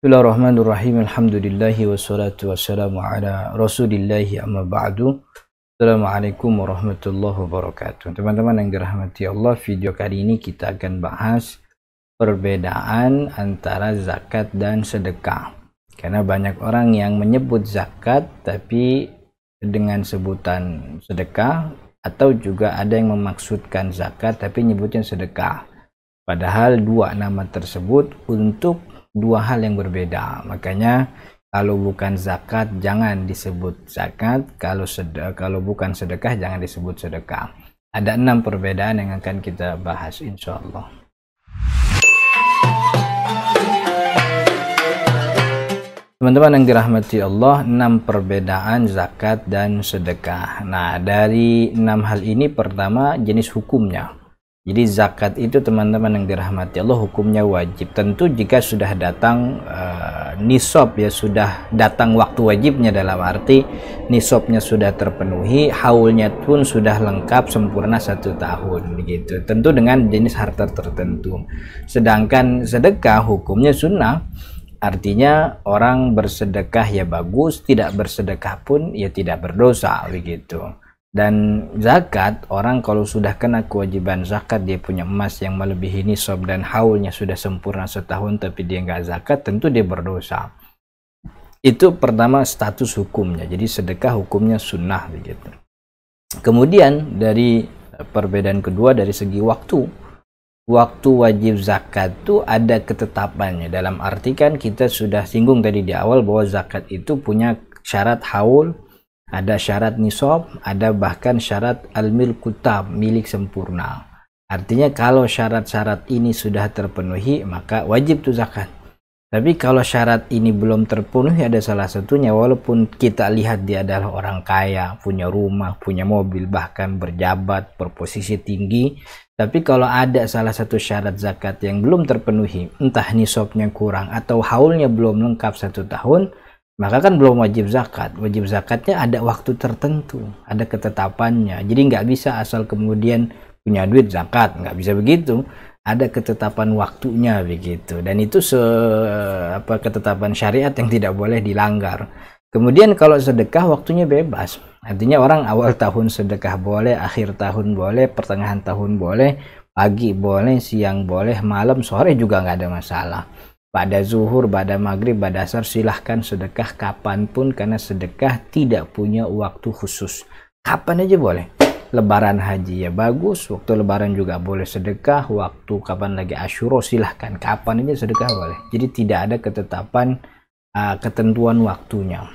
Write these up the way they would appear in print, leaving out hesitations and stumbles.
Bismillahirrahmanirrahim. Alhamdulillahi wassalatu wassalamu ala rasulillahi amma ba'du. Assalamualaikum warahmatullahi wabarakatuh. Teman-teman yang dirahmati Allah, video kali ini kita akan bahas perbedaan antara zakat dan sedekah. Karena banyak orang yang menyebut zakat tapi dengan sebutan sedekah, atau juga ada yang memaksudkan zakat tapi nyebutnya sedekah. Padahal dua nama tersebut untuk dua hal yang berbeda. Makanya kalau bukan zakat jangan disebut zakat, kalau bukan sedekah jangan disebut sedekah. Ada 6 perbedaan yang akan kita bahas insyaallah. Teman-teman yang dirahmati Allah, 6 perbedaan zakat dan sedekah. Nah, dari 6 hal ini, pertama jenis hukumnya. Jadi zakat itu teman-teman yang dirahmati Allah hukumnya wajib. Tentu jika sudah datang nisab, ya sudah datang waktu wajibnya, dalam arti nisabnya sudah terpenuhi, haulnya pun sudah lengkap sempurna 1 tahun begitu. Tentu dengan jenis harta tertentu. Sedangkan sedekah hukumnya sunnah. Artinya orang bersedekah ya bagus, tidak bersedekah pun ya tidak berdosa begitu. Dan zakat, orang kalau sudah kena kewajiban zakat, dia punya emas yang melebihi nisab dan haulnya sudah sempurna 1 tahun tapi dia nggak zakat, tentu dia berdosa. Itu pertama status hukumnya. Jadi sedekah hukumnya sunnah begitu. Kemudian dari perbedaan kedua dari segi waktu. Waktu wajib zakat itu ada ketetapannya. Dalam arti kan kita sudah singgung tadi di awal bahwa zakat itu punya syarat haul, ada syarat nisab, ada bahkan syarat al-milkutab, milik sempurna. Artinya kalau syarat-syarat ini sudah terpenuhi maka wajib tuh zakat. Tapi kalau syarat ini belum terpenuhi, ada salah satunya, walaupun kita lihat dia adalah orang kaya, punya rumah, punya mobil, bahkan berjabat, berposisi tinggi, tapi kalau ada salah satu syarat zakat yang belum terpenuhi, entah nisabnya kurang atau haulnya belum lengkap 1 tahun, maka kan belum wajib zakat. Wajib zakatnya ada waktu tertentu, ada ketetapannya. Jadi nggak bisa asal kemudian punya duit zakat, nggak bisa begitu. Ada ketetapan waktunya begitu. Dan itu ketetapan syariat yang tidak boleh dilanggar. Kemudian kalau sedekah waktunya bebas. Artinya orang awal tahun sedekah boleh, akhir tahun boleh, pertengahan tahun boleh, pagi boleh, siang boleh, malam, sore juga nggak ada masalah. Pada zuhur, pada maghrib, pada asar silahkan sedekah kapanpun, karena sedekah tidak punya waktu khusus. Kapan aja boleh. Lebaran haji ya bagus, waktu lebaran juga boleh sedekah, waktu kapan lagi Asyura silahkan, kapan aja sedekah boleh. Jadi tidak ada ketetapan ketentuan waktunya.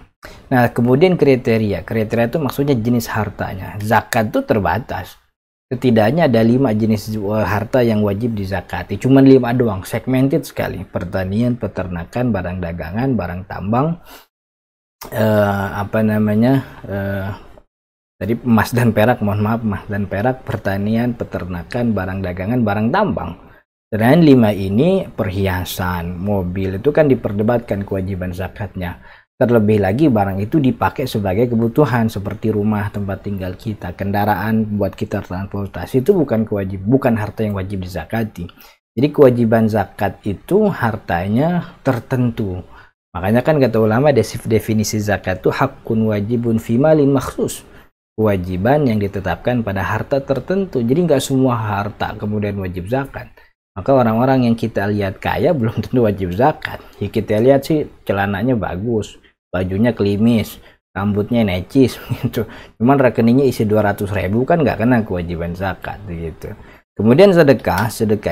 Nah, kemudian kriteria itu maksudnya jenis hartanya. Zakat itu terbatas. Setidaknya ada 5 jenis harta yang wajib dizakati. Cuman 5 doang, segmented sekali. Pertanian, peternakan, barang dagangan, barang tambang, tadi emas dan perak, mohon maaf, emas dan perak, pertanian, peternakan, barang dagangan, barang tambang. Dan 5 ini perhiasan, mobil, itu kan diperdebatkan kewajiban zakatnya. Terlebih lagi barang itu dipakai sebagai kebutuhan seperti rumah, tempat tinggal kita, kendaraan buat kita transportasi, itu bukan harta yang wajib dizakati. Jadi kewajiban zakat itu hartanya tertentu. Makanya kan kata ulama, definisi zakat itu hakun wajibun fi malin makhsus. Kewajiban yang ditetapkan pada harta tertentu. Jadi nggak semua harta kemudian wajib zakat. Maka orang-orang yang kita lihat kaya belum tentu wajib zakat. Ya kita lihat sih celananya bagus, bajunya klimis, rambutnya necis gitu. Cuman rekeningnya isi 200.000 kan nggak kena kewajiban zakat gitu. Kemudian sedekah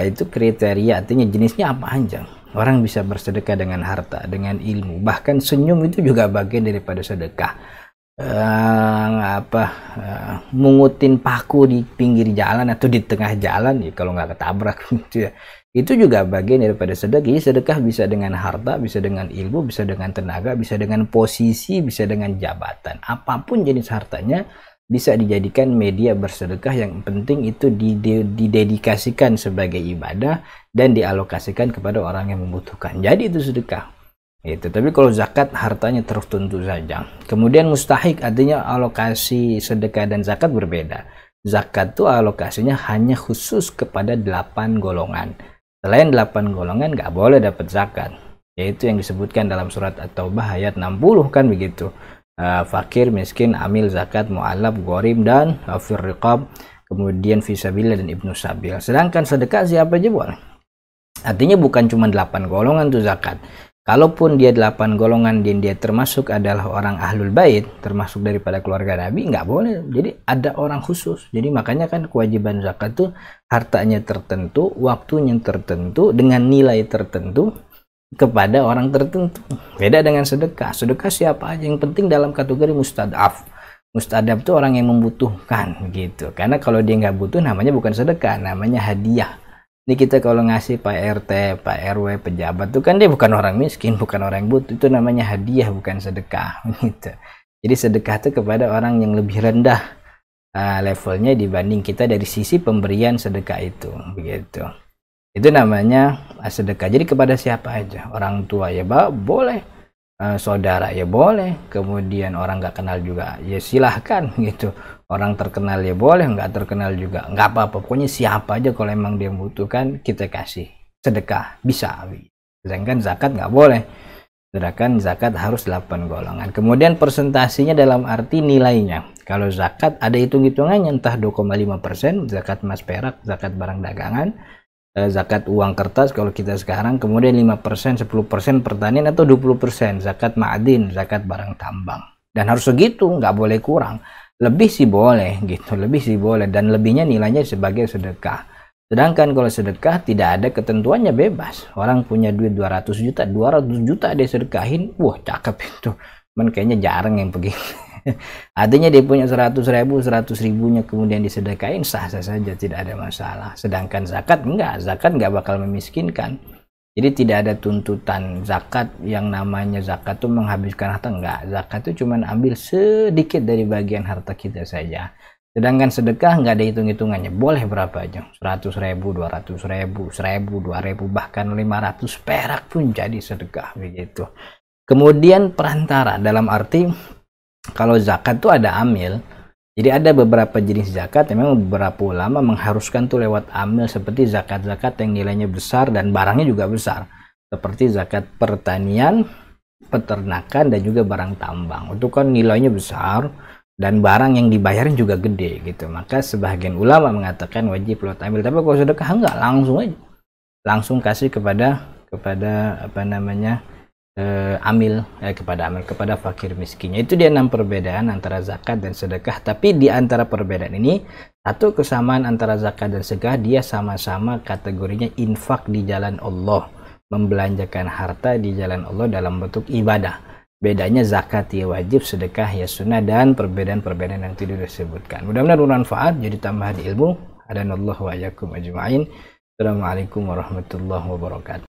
itu kriteria, artinya jenisnya apa aja. Orang bisa bersedekah dengan harta, dengan ilmu, bahkan senyum itu juga bagian daripada sedekah. Mungutin paku di pinggir jalan atau di tengah jalan, ya kalau nggak ketabrak gitu ya, itu juga bagian daripada sedekah. Jadi sedekah bisa dengan harta, bisa dengan ilmu, bisa dengan tenaga, bisa dengan posisi, bisa dengan jabatan. Apapun jenis hartanya bisa dijadikan media bersedekah. Yang penting itu didedikasikan sebagai ibadah dan dialokasikan kepada orang yang membutuhkan. Jadi itu sedekah. Itu. Tapi kalau zakat hartanya tertentu saja. Kemudian mustahik, artinya alokasi sedekah dan zakat berbeda. Zakat itu alokasinya hanya khusus kepada 8 golongan. Selain 8 golongan nggak boleh dapat zakat. yaitu yang disebutkan dalam surat At-Taubah ayat 60 kan begitu. Fakir, miskin, amil, zakat, mu'allaf, gharim, dan fir riqab, kemudian fisabilillah dan ibnu sabil. Sedangkan sedekah siapa aja boleh. Artinya bukan cuma 8 golongan tuh zakat. Kalaupun dia 8 golongan dan dia termasuk adalah orang ahlul bait, termasuk daripada keluarga Nabi, nggak boleh. Jadi ada orang khusus. Jadi makanya kan kewajiban zakat tuh hartanya tertentu, waktunya tertentu, dengan nilai tertentu kepada orang tertentu. Beda dengan sedekah. Sedekah siapa aja, yang penting dalam kategori mustadaf. Mustadaf itu orang yang membutuhkan gitu. Karena kalau dia nggak butuh namanya bukan sedekah, namanya hadiah. Ini kita kalau ngasih Pak RT, Pak RW, pejabat itu kan dia bukan orang miskin, bukan orang yang butuh, itu namanya hadiah, bukan sedekah gitu. Jadi sedekah itu kepada orang yang lebih rendah levelnya dibanding kita dari sisi pemberian sedekah itu begitu. Itu namanya sedekah. Jadi kepada siapa aja, orang tua ya boleh, saudara ya boleh, kemudian orang nggak kenal juga ya silahkan gitu. Orang terkenal ya boleh, nggak terkenal juga nggak apa-apa. Pokoknya siapa aja kalau emang dia membutuhkan kita kasih. Sedekah bisa. Sedangkan zakat nggak boleh. Sedangkan zakat harus 8 golongan. Kemudian persentasinya dalam arti nilainya. Kalau zakat ada hitung-hitungannya, entah 2,5% zakat emas perak, zakat barang dagangan, zakat uang kertas kalau kita sekarang, kemudian 5%, 10% pertanian, atau 20% zakat ma'adin, zakat barang tambang. Dan harus segitu, nggak boleh kurang. Lebih sih boleh gitu, lebih sih boleh, dan lebihnya nilainya sebagai sedekah. Sedangkan kalau sedekah tidak ada ketentuannya, bebas. Orang punya duit 200 juta dia sedekahin, wah cakep itu. Men kayaknya jarang yang begitu. Artinya dia punya 100 ribunya kemudian disedekahin, sah-sah saja, tidak ada masalah. Sedangkan zakat enggak bakal memiskinkan. Jadi tidak ada tuntutan zakat yang namanya zakat itu menghabiskan harta, enggak. Zakat itu cuma ambil sedikit dari bagian harta kita saja. Sedangkan sedekah enggak ada hitung-hitungannya, boleh berapa aja, 100 ribu, 200 ribu, 1000, 2000, bahkan 500 perak pun jadi sedekah begitu. Kemudian perantara, dalam arti kalau zakat itu ada amil. Jadi ada beberapa jenis zakat yang memang beberapa ulama mengharuskan tuh lewat amil, seperti zakat-zakat yang nilainya besar dan barangnya juga besar. Seperti zakat pertanian, peternakan, dan juga barang tambang. Itu kan nilainya besar dan barang yang dibayarin juga gede gitu. Maka sebagian ulama mengatakan wajib lewat amil. Tapi kalau sedekah enggak, langsung aja. Langsung kasih kepada apa namanya? Kepada fakir miskinnya. Itu dia 6 perbedaan antara zakat dan sedekah. Tapi di antara perbedaan ini, satu kesamaan antara zakat dan sedekah, dia sama-sama kategorinya infak di jalan Allah, membelanjakan harta di jalan Allah dalam bentuk ibadah. Bedanya zakat ya wajib, sedekah ya sunnah, dan perbedaan-perbedaan yang tidak disebutkan. Mudah-mudahan bermanfaat, jadi tambahan ilmu. Hadanallahu wa iyyakum ajma'in. Assalamualaikum warahmatullahi wabarakatuh.